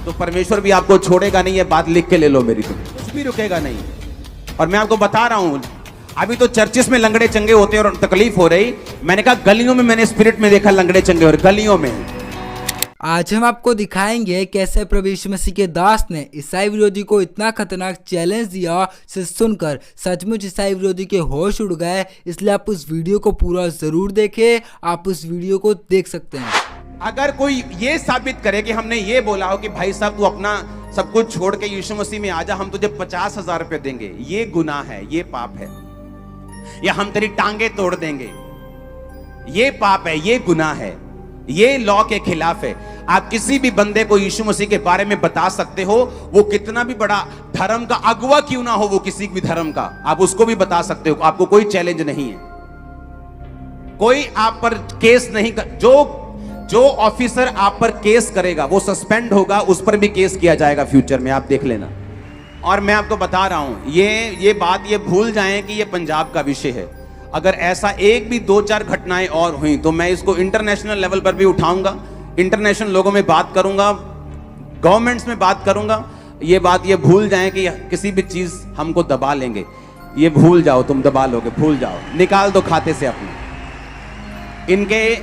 तो परमेश्वर भी आपको छोड़ेगा नहीं, ये बात लिख के ले लो मेरी, तो कुछ भी रुकेगा नहीं। और मैं आपको बता रहा हूँ, अभी तो चर्चिस में लंगड़े चंगे होते हैं और तकलीफ हो रही, मैंने कहा गलियों में मैंने स्पिरिट में देखा लंगड़े चंगे और गलियों में। आज हम आपको दिखाएंगे कैसे प्रभु यीशु मसीह के दास ने ईसाई विरोधी को इतना खतरनाक चैलेंज दिया, से सुनकर सचमुच ईसाई विरोधी के होश उड़ गए। इसलिए आप उस वीडियो को पूरा जरूर देखें, आप उस वीडियो को देख सकते हैं। अगर कोई ये साबित करे कि हमने ये बोला हो कि भाई साहब तू अपना सब कुछ छोड़ के यीशु मसीह में आजा, हम तुझे 50,000 रुपए देंगे, ये गुनाह है, ये पाप है। या हम तेरी टांगे तोड़ देंगे, ये पाप है, ये गुनाह है, ये लॉ के खिलाफ है। आप किसी भी बंदे को यीशु मसीह के बारे में बता सकते हो, वो कितना भी बड़ा धर्म का अगुवा क्यों ना हो, वो किसी भी धर्म का, आप उसको भी बता सकते हो, आपको कोई चैलेंज नहीं है। कोई आप पर केस नहीं कर, जो ऑफिसर आप पर केस करेगा वो सस्पेंड होगा, उस पर भी केस किया जाएगा फ्यूचर में, आप देख लेना। और मैं आपको बता रहा हूं, ये बात ये भूल जाएं कि ये पंजाब का विषय है। अगर ऐसा एक भी 2-4 घटनाएं और हुई तो मैं इसको इंटरनेशनल लेवल पर भी उठाऊंगा, इंटरनेशनल लोगों में बात करूंगा, गवर्नमेंट्स में बात करूंगा। ये बात ये भूल जाएं कि किसी भी चीज हमको दबा लेंगे, ये भूल जाओ, तुम दबा लोगे, भूल जाओ, निकाल दो खाते से अपने इनके,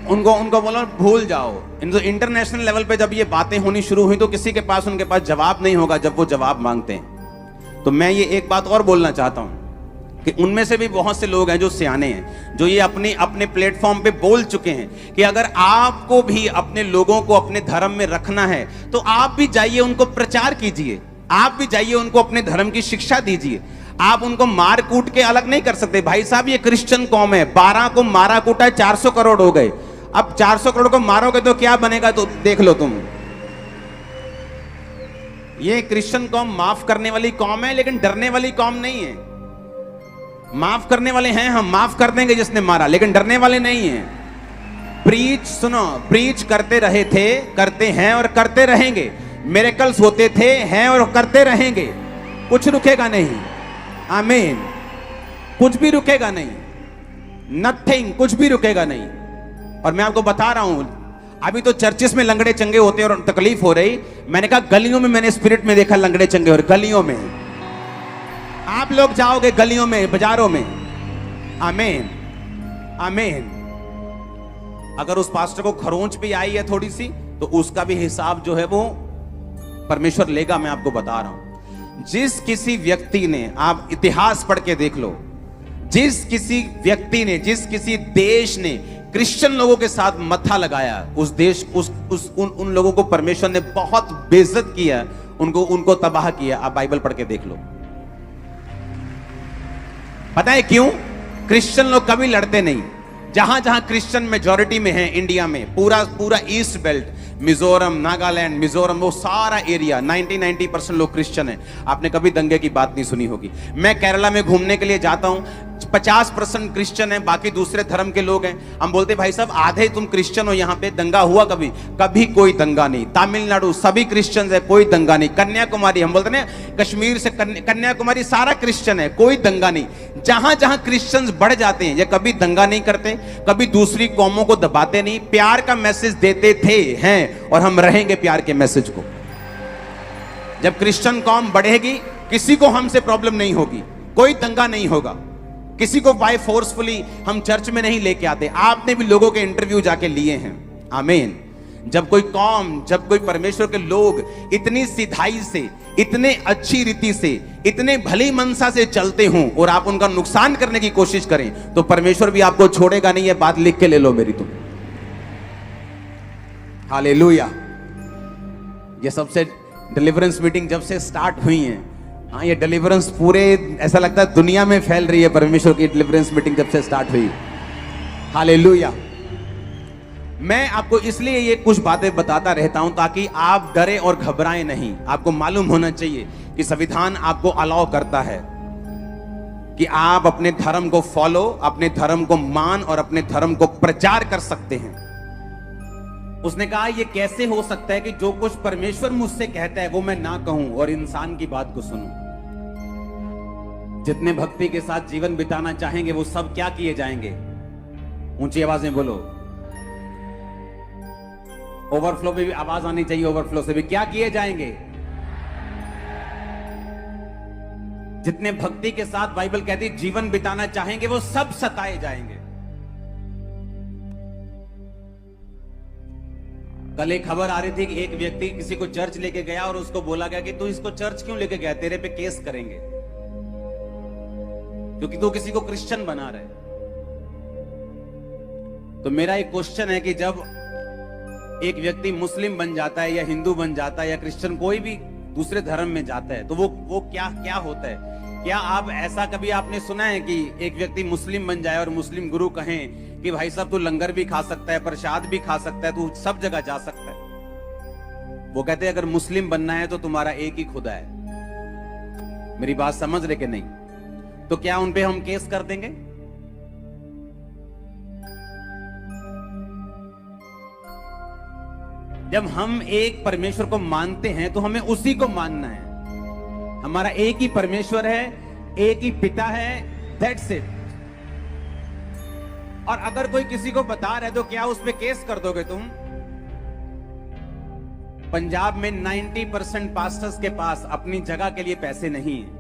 उनको बोलो भूल जाओ। इंटरनेशनल लेवल पे जब ये बातें होनी शुरू हुई तो किसी के पास उनके पास जवाब नहीं होगा जब वो जवाब मांगते हैं। तो मैं ये एक बात और बोलना चाहता हूं कि उनमें से भी बहुत से लोग हैं जो सियाने हैं, जो ये अपने प्लेटफॉर्म पे बोल चुके हैं कि अगर आपको भी अपने लोगों को अपने धर्म में रखना है तो आप भी जाइए, उनको प्रचार कीजिए, आप भी जाइए, उनको अपने धर्म की शिक्षा दीजिए। आप उनको मार कूट के अलग नहीं कर सकते। भाई साहब ये क्रिश्चियन कौम है, 12 को मारा कूटा 400 करोड़ हो गए, अब 400 करोड़ को मारोगे तो क्या बनेगा, तो देख लो तुम। ये क्रिश्चियन कौम माफ करने वाली कौम है, लेकिन डरने वाली कौम नहीं है। माफ करने वाले हैं हम, माफ कर देंगे जिसने मारा, लेकिन डरने वाले नहीं हैं। प्रीच सुनो, प्रीच करते रहे थे, करते हैं और करते रहेंगे। मिरेकल्स होते थे, हैं और करते रहेंगे। कुछ रुकेगा नहीं, आमीन। कुछ भी रुकेगा नहीं, नथिंग, कुछ भी रुकेगा नहीं। और मैं आपको बता रहा हूं, अभी तो चर्चिस में लंगड़े चंगे होते हैं और तकलीफ हो रही, मैंने कहा गलियों में मैंने स्पिरिट में देखा लंगड़े चंगे और गलियों में आप लोग जाओगे, गलियों में, बाजारों में, आमीन आमीन। अगर उस पास्टर को खरोंच भी आई है थोड़ी सी तो उसका भी हिसाब जो है वो परमेश्वर लेगा। मैं आपको बता रहा हूं, जिस किसी व्यक्ति ने, आप इतिहास पढ़ के देख लो, जिस किसी व्यक्ति ने, जिस किसी देश ने क्रिश्चियन लोगों के साथ मत्था लगाया, उस देश उन लोगों को परमेश्वर ने बहुत बेइज्जत किया, उनको तबाह किया। आप बाइबल पढ़ के देख लो। पता है क्यों? क्रिश्चियन लोग कभी लड़ते नहीं। जहां जहां क्रिश्चियन मेजॉरिटी में है इंडिया में, पूरा ईस्ट बेल्ट, मिजोरम, नागालैंड, मिजोरम, वो सारा एरिया 90% लोग क्रिश्चियन हैं। आपने कभी दंगे की बात नहीं सुनी होगी। मैं केरला में घूमने के लिए जाता हूं, 50% क्रिश्चियन है, बाकी दूसरे धर्म के लोग हैं। हम बोलते भाई साहब आधे तुम क्रिश्चियन हो, यहाँ पे दंगा हुआ कभी कोई दंगा नहीं। तमिलनाडु सभी क्रिश्चियन है, कोई दंगा नहीं। कन्याकुमारी, हम बोलते हैं कश्मीर से कन्याकुमारी सारा क्रिश्चियन है, कोई दंगा नहीं। जहां जहां क्रिश्चियंस बढ़ जाते हैं ये कभी दंगा नहीं करते, कभी दूसरी कौमों को दबाते नहीं, प्यार का मैसेज देते थे, हैं, और हम रहेंगे प्यार के मैसेज को। जब क्रिश्चियन कौम बढ़ेगी किसी को हमसे प्रॉब्लम नहीं होगी, कोई दंगा नहीं होगा, किसी को बाय फोर्सफुली हम चर्च में नहीं लेके आते। आपने भी लोगों के इंटरव्यू जाके लिए हैं, आमीन। जब कोई कौम, जब कोई परमेश्वर के लोग इतनी सिधाई से, इतने अच्छी रीति से, इतने भली मनसा से चलते हों और आप उनका नुकसान करने की कोशिश करें तो परमेश्वर भी आपको छोड़ेगा नहीं। ये बात लिख के ले लो मेरी तुम। हालेलुया। ये सबसे डिलीवरेंस मीटिंग जब से स्टार्ट हुई है, हाँ, ये डिलीवरेंस पूरे ऐसा लगता है दुनिया में फैल रही है। परमेश्वर की डिलीवरेंस मीटिंग जब से स्टार्ट हुई, हालेलुया। मैं आपको इसलिए ये कुछ बातें बताता रहता हूं ताकि आप डरे और घबराएं नहीं। आपको मालूम होना चाहिए कि संविधान आपको अलाउ करता है कि आप अपने धर्म को फॉलो, अपने धर्म को मान और अपने धर्म को प्रचार कर सकते हैं। उसने कहा ये कैसे हो सकता है कि जो कुछ परमेश्वर मुझसे कहता है वो मैं ना कहूं और इंसान की बात को सुनूं। जितने भक्ति के साथ जीवन बिताना चाहेंगे वो सब क्या किए जाएंगे? ऊंची आवाज में बोलो। ओवरफ्लो में भी आवाज आनी चाहिए, ओवरफ्लो से भी क्या किए जाएंगे? जितने भक्ति के साथ बाइबल कहती है जीवन बिताना चाहेंगे वो सब सताए जाएंगे। कल एक खबर आ रही थी कि एक व्यक्ति किसी को चर्च लेके गया और उसको बोला गया कि तू इसको चर्च क्यों लेके गया, तेरे पे केस करेंगे क्योंकि तू किसी को क्रिश्चियन बना रहे। तो मेरा एक क्वेश्चन है कि जब एक व्यक्ति मुस्लिम बन जाता है या हिंदू बन जाता है या क्रिश्चियन कोई भी दूसरे धर्म में जाता है तो वो क्या होता है? क्या आप ऐसा कभी आपने सुना है कि एक व्यक्ति मुस्लिम बन जाए और मुस्लिम गुरु कहें कि भाई साहब तू लंगर भी खा सकता है, प्रसाद भी खा सकता है, तू सब जगह जा सकता है? वो कहते हैं अगर मुस्लिम बनना है तो तुम्हारा एक ही खुदा है। मेरी बात समझ रहे कि नहीं? तो क्या उन पे हम केस कर देंगे? जब हम एक परमेश्वर को मानते हैं तो हमें उसी को मानना है। हमारा एक ही परमेश्वर है, एक ही पिता है, दैट्स इट। और अगर कोई किसी को बता रहा है तो क्या उस पे केस कर दोगे तुम? पंजाब में 90% पास्टर्स के पास अपनी जगह के लिए पैसे नहीं है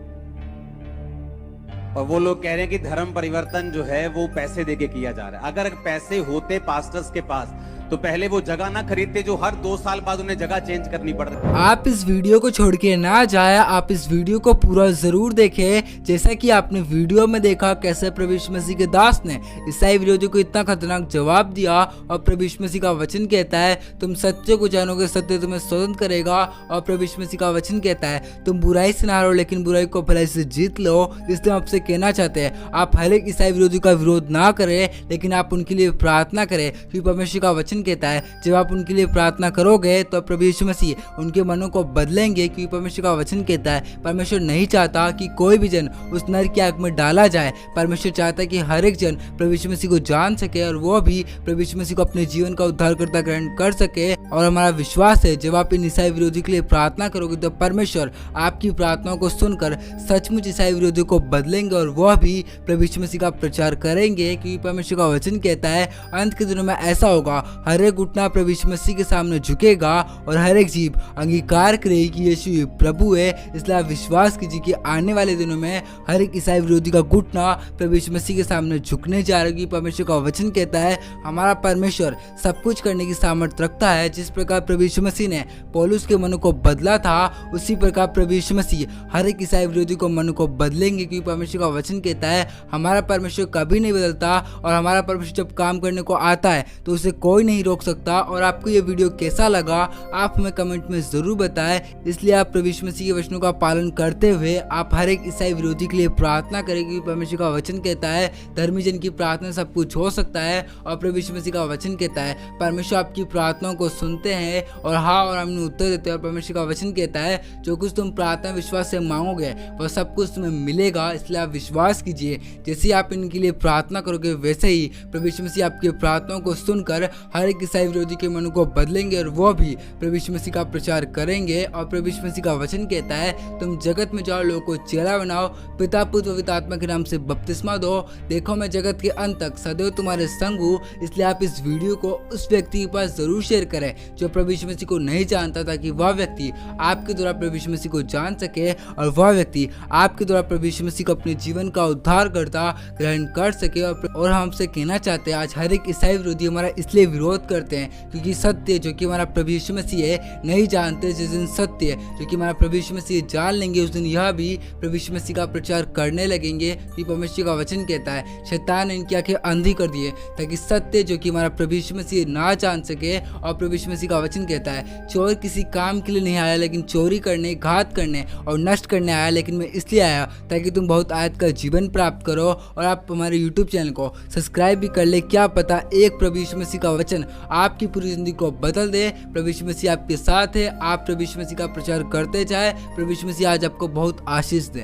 और वो लोग कह रहे हैं कि धर्म परिवर्तन जो है वो पैसे देके किया जा रहा है। अगर पैसे होते पास्टर्स के पास तो पहले वो जगह ना खरीदते जो हर 2 साल बाद उन्हें जगह चेंज करनी पड़ रही है। आप इस वीडियो को छोड़ के ना जाए, आप इस वीडियो को पूरा जरूर देखें। जैसा कि आपने वीडियो में देखा कैसे प्रभु यीशु मसीह के दास ने ईसाई विरोधी को इतना खतरनाक जवाब दिया और प्रभु यीशु मसीह का वचन कहता है तुम सत्य को जानोगे, सत्य तुम्हें स्वतंत्र करेगा। और प्रभु यीशु मसीह का वचन कहता है तुम बुराई से ना हारो लेकिन बुराई को भलाई से जीत लो। इसलिए हम आपसे कहना चाहते हैं आप हर एक ईसाई विरोधी का विरोध ना करें लेकिन आप उनके लिए प्रार्थना करें, क्योंकि परमेश्वर का वचन कहता है जब आप उनके लिए प्रार्थना करोगे तो प्रभु यीशु मसीह उनके मनों को बदलेंगे। क्योंकि परमेश्वर का वचन कहता है परमेश्वर नहीं चाहता कि कोई भी जन उस नर की आग में डाला जाए। परमेश्वर चाहता है कि हर एक जन प्रभु यीशु मसीह को जान सके और वो भी प्रभु यीशु मसीह को अपने जीवन का उद्धारकर्ता ग्रहण कर सके। और हमारा विश्वास है जब आप इन ईसाई विरोधी के लिए प्रार्थना करोगे तो परमेश्वर आपकी प्रार्थनाओं को सुनकर सचमुच ईसाई विरोधी को बदलेंगे और वह भी प्रभु यीशु मसीह का प्रचार करेंगे। क्योंकि परमेश्वर का वचन कहता है अंत के दिनों में ऐसा होगा हर एक घुटना प्रभु यीशु मसीह के सामने झुकेगा और हर एक जीभ अंगीकार करेगी कि यीशु प्रभु है। इसलिए आप विश्वास कीजिए कि आने वाले दिनों में हर एक ईसाई विरोधी का घुटना प्रभु यीशु मसीह के सामने झुकने जा रही है। परमेश्वर का वचन कहता है हमारा परमेश्वर सब कुछ करने की सामर्थ्य रखता है। जिस प्रकार प्रभु यीशु मसीह ने पौलुस के मनों को बदला था उसी प्रकार प्रभु यीशु मसीह हर एक ईसाई विरोधी को मन को बदलेंगे। क्योंकि परमेश्वर का वचन कहता है हमारा परमेश्वर कभी नहीं बदलता और हमारा परमेश्वर जब काम करने को आता है तो उसे कोई नहीं रोक सकता। और आपको ये वीडियो कैसा लगा आप हमें कमेंट में जरूर बताएं। इसलिए आप प्रभु यीशु मसीह के वचनों का पालन करते हुए आप हर एक ईसाई विरोधी के लिए प्रार्थना करें। क्योंकि परमेश्वर का वचन कहता है धर्मी जन की प्रार्थना सब कुछ हो सकता है। और प्रभु यीशु मसीह का वचन कहता है परमेश्वर आपकी प्रार्थनाओं को सुनते हैं और हाँ और हमने उत्तर देते हैं। और परमेश्वर का वचन कहता है जो कुछ तुम प्रार्थना विश्वास से मांगोगे वह सब कुछ तुम्हें मिलेगा। इसलिए आप विश्वास कीजिए जैसे आप इनके लिए प्रार्थना करोगे वैसे ही प्रभु यीशु मसीह आपकी प्रार्थनाओं को सुनकर हर एक ईसाई विरोधी के मनों को बदलेंगे और वो भी प्रभु यीशु मसीह का प्रचार करेंगे। और प्रभु यीशु मसीह का वचन कहता है तुम जगत में जाओ लोगों को चेला बनाओ, पिता पुत्र पवित्र आत्मा के नाम से बपतिस्मा दो, देखो मैं जगत के अंत तक सदैव तुम्हारे संग हूँ। इसलिए आप इस वीडियो को उस व्यक्ति के पास जरूर शेयर करें जो प्रभु यीशु मसीह को नहीं जानता, ताकि वह व्यक्ति आपके द्वारा प्रभु यीशु मसीह को जान सके और वह व्यक्ति आपके द्वारा प्रभु यीशु मसीह को अपने जीवन का उद्धारकर्ता ग्रहण कर सके। और हम आपसे कहना चाहते हैं आज हर एक ईसाई विरोधी हमारा इसलिए विरोध करते हैं क्योंकि सत्य जो कि हमारा प्रभु यीशु मसीह है नहीं जानते। जिस दिन सत्य जो कि हमारा प्रभु यीशु मसीह जान लेंगे उस दिन यह भी प्रभु यीशु मसीह का प्रचार करने लगेंगे। कि परमेश्वर का वचन कहता है शैतान ने इनकी आंखें अंधी कर दिए ताकि सत्य जो कि हमारा प्रभु यीशु मसीह ना जान सके। और प्रभु यीशु मसीह का वचन कहता है चोर किसी काम के लिए नहीं आया लेकिन चोरी करने, घात करने और नष्ट करने आया, लेकिन मैं इसलिए आया ताकि तुम बहुत आयत का जीवन प्राप्त करो। और आप हमारे यूट्यूब चैनल को सब्सक्राइब भी कर ले। क्या पता एक प्रभु यीशु मसीह का वचन आपकी पूरी जिंदगी को बदल दे। प्रभु यीशु मसीह आपके साथ है, आप प्रभु यीशु मसीह का प्रचार करते जाए। प्रभु यीशु मसीह आज आपको बहुत आशीष दे।